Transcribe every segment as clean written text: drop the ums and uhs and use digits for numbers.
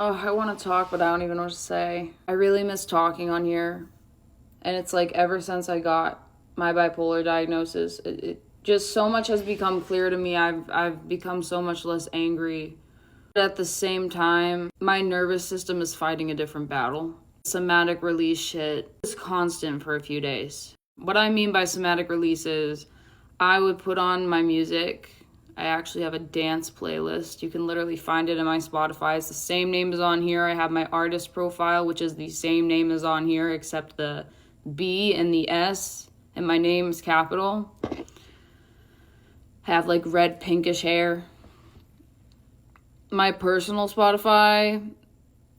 Oh, I want to talk, but I don't even know what to say. I really miss talking on here. And it's like ever since I got my bipolar diagnosis, it just so much has become clear to me. I've become so much less angry. But at the same time, my nervous system is fighting a different battle. Somatic release shit is constant for a few days. What I mean by somatic release is I would put on my music. I actually have a dance playlist. You can literally find it in my Spotify. It's the same name as on here. I have my artist profile, which is the same name as on here, except the B and the S, and my name is capital. I have like red pinkish hair. My personal Spotify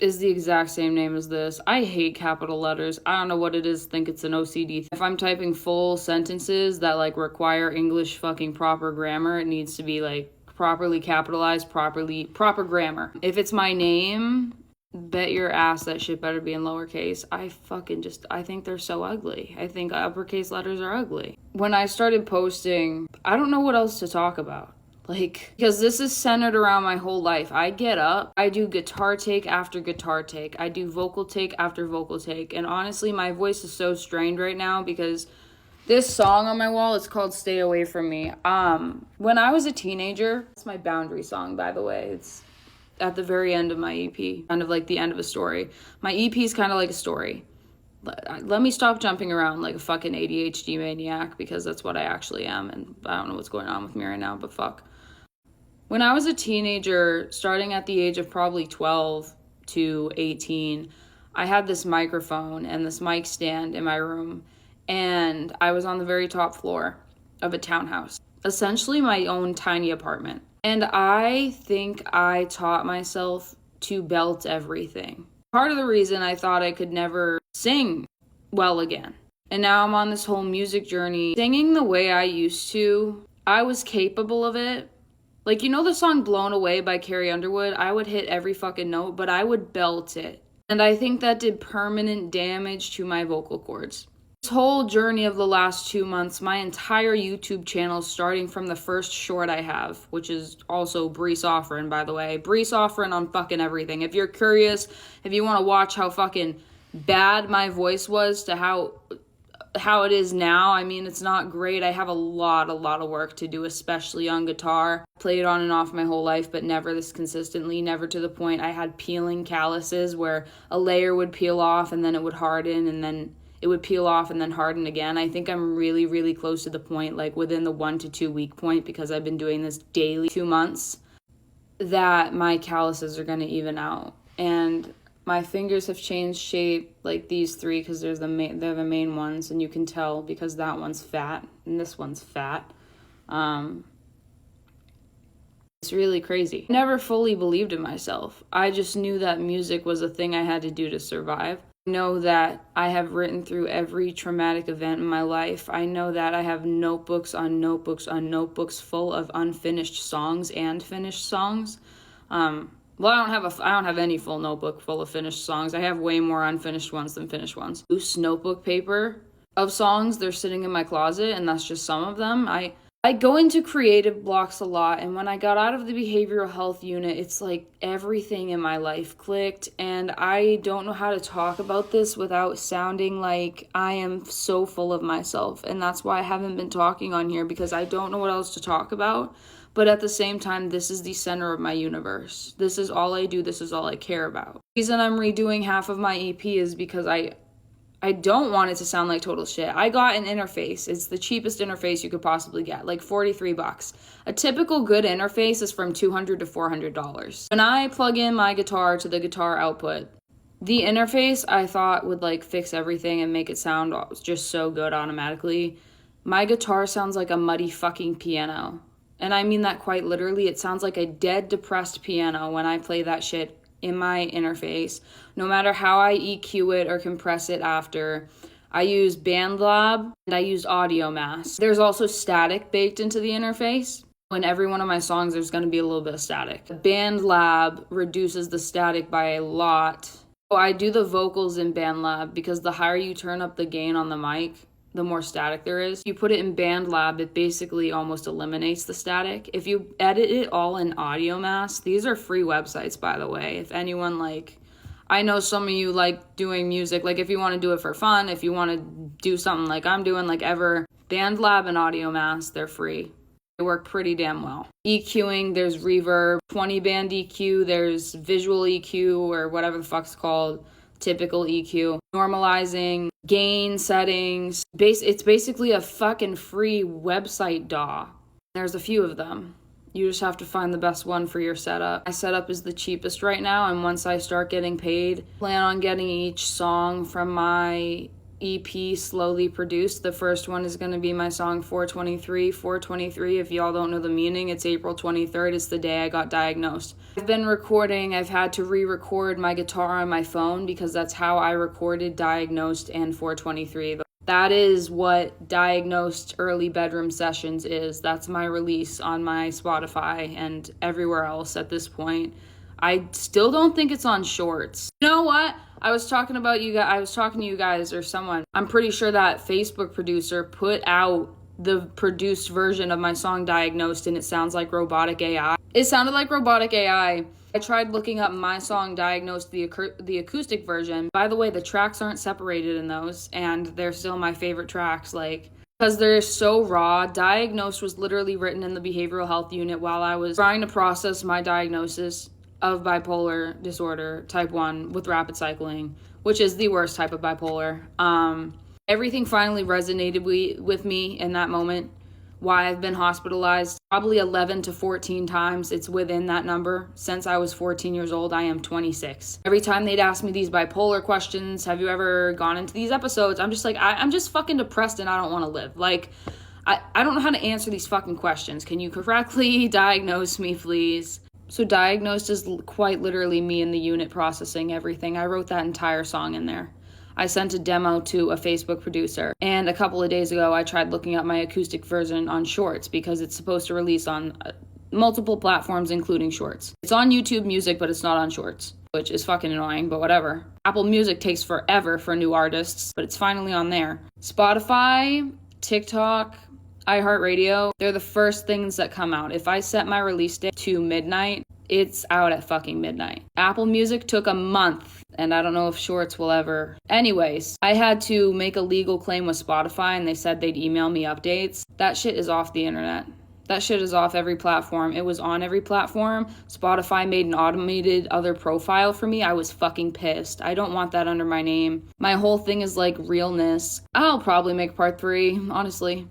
is the exact same name as this. I hate capital letters. I don't know what it is. Think it's an OCD. If I'm typing full sentences that like require English fucking proper grammar, it needs to be like properly capitalized, proper grammar. If it's my name, bet your ass that shit better be in lowercase. I think they're so ugly. I think uppercase letters are ugly. When I started posting, I don't know what else to talk about. Because this is centered around my whole life. I get up, I do guitar take after guitar take. I do vocal take after vocal take. And honestly, my voice is so strained right now because this song on my wall, it's called Stay Away From Me. When I was a teenager, it's my boundary song, by the way. It's at the very end of my EP, kind of like the end of a story. My EP is kind of like a story. Let me stop jumping around like a fucking ADHD maniac, because that's what I actually am. And I don't know what's going on with me right now, but fuck. When I was a teenager, starting at the age of probably 12 to 18, I had this microphone and this mic stand in my room, and I was on the very top floor of a townhouse, essentially my own tiny apartment. And I think I taught myself to belt everything. Part of the reason I thought I could never sing well again. And now I'm on this whole music journey. Singing the way I used to, I was capable of it. Like, you know the song Blown Away by Carrie Underwood? I would hit every fucking note, but I would belt it. And I think that did permanent damage to my vocal cords. This whole journey of the last 2 months, my entire YouTube channel, starting from the first short I have, which is also Bree Sofrin, by the way. Bree Sofrin on fucking everything. If you're curious, if you want to watch how fucking bad my voice was to how it is now, I mean, it's not great. I have a lot of work to do, especially on guitar. Played on and off my whole life, but never this consistently, never to the point I had peeling calluses where a layer would peel off and then it would harden and then it would peel off and then harden again. I think I'm really close to the point, like within the 1 to 2 week point, because I've been doing this daily 2 months, that my calluses are going to even out. And my fingers have changed shape, like these three, because they're the main ones, and you can tell because that one's fat and this one's fat. It's really crazy. I never fully believed in myself. I just knew that music was a thing I had to do to survive. I know that I have written through every traumatic event in my life. I know that I have notebooks on notebooks on notebooks full of unfinished songs and finished songs. Well, I don't have any full notebook full of finished songs. I have way more unfinished ones than finished ones. Loose notebook paper of songs, they're sitting in my closet, and that's just some of them. I go into creative blocks a lot, and when I got out of the behavioral health unit, it's like everything in my life clicked, and I don't know how to talk about this without sounding like I am so full of myself, and that's why I haven't been talking on here, because I don't know what else to talk about. But at the same time, this is the center of my universe. This is all I do. This is all I care about. The reason I'm redoing half of my EP is because I don't want it to sound like total shit. I got an interface. It's the cheapest interface you could possibly get, like $43. A typical good interface is from $200 to $400. When I plug in my guitar to the guitar output, the interface I thought would like fix everything and make it sound just so good automatically. My guitar sounds like a muddy fucking piano. And I mean that quite literally. It sounds like a dead, depressed piano when I play that shit in my interface. No matter how I EQ it or compress it after. I use BandLab and I use Audio Mask. There's also static baked into the interface. In every one of my songs, there's going to be a little bit of static. BandLab reduces the static by a lot. So I do the vocals in BandLab because the higher you turn up the gain on the mic, the more static there is. If you put it in BandLab, it basically almost eliminates the static. If you edit it all in AudioMass, these are free websites, by the way. If anyone I know some of you like doing music, if you want to do it for fun, if you want to do something like I'm doing, BandLab and AudioMass, they're free. They work pretty damn well. EQing, there's reverb, 20 band EQ, there's visual EQ, or whatever the fuck's called, typical EQ, normalizing, gain settings. It's basically a fucking free website DAW. There's a few of them. You just have to find the best one for your setup. My setup is the cheapest right now, and once I start getting paid, plan on getting each song from my EP slowly produced. The first one is going to be my song 423. 423, if y'all don't know the meaning, it's April 23rd. It's the day I got diagnosed. I've been recording. I've had to re-record my guitar on my phone because that's how I recorded Diagnosed and 423. That is what Diagnosed Early Bedroom Sessions is. That's my release on my Spotify and everywhere else at this point. I still don't think it's on Shorts. You know what? I was talking to you guys or someone. I'm pretty sure that Facebook producer put out the produced version of my song Diagnosed, and it sounds like robotic AI. It sounded like robotic AI. I tried looking up my song Diagnosed, the acoustic version. By the way, the tracks aren't separated in those, and they're still my favorite tracks, because they're so raw. Diagnosed was literally written in the behavioral health unit while I was trying to process my diagnosis of bipolar disorder type 1 with rapid cycling, which is the worst type of bipolar. Everything finally resonated with me in that moment. Why I've been hospitalized probably 11 to 14 times. It's within that number. Since I was 14 years old, I am 26. Every time they'd ask me these bipolar questions, have you ever gone into these episodes? I'm just I'm just fucking depressed and I don't want to live. I don't know how to answer these fucking questions. Can you correctly diagnose me, please? So Diagnosed is quite literally me in the unit processing everything. I wrote that entire song in there. I sent a demo to a Facebook producer, and a couple of days ago I tried looking up my acoustic version on Shorts because it's supposed to release on multiple platforms including Shorts. It's on YouTube Music, but it's not on Shorts, which is fucking annoying, but whatever. Apple Music takes forever for new artists, but it's finally on there. Spotify, TikTok, iHeartRadio, they're the first things that come out. If I set my release date to midnight, it's out at fucking midnight. Apple Music took a month, and I don't know if Shorts will ever. Anyways, I had to make a legal claim with Spotify, and they said they'd email me updates. That shit is off the internet. That shit is off every platform. It was on every platform. Spotify made an automated other profile for me. I was fucking pissed. I don't want that under my name. My whole thing is realness. I'll probably make part 3, honestly.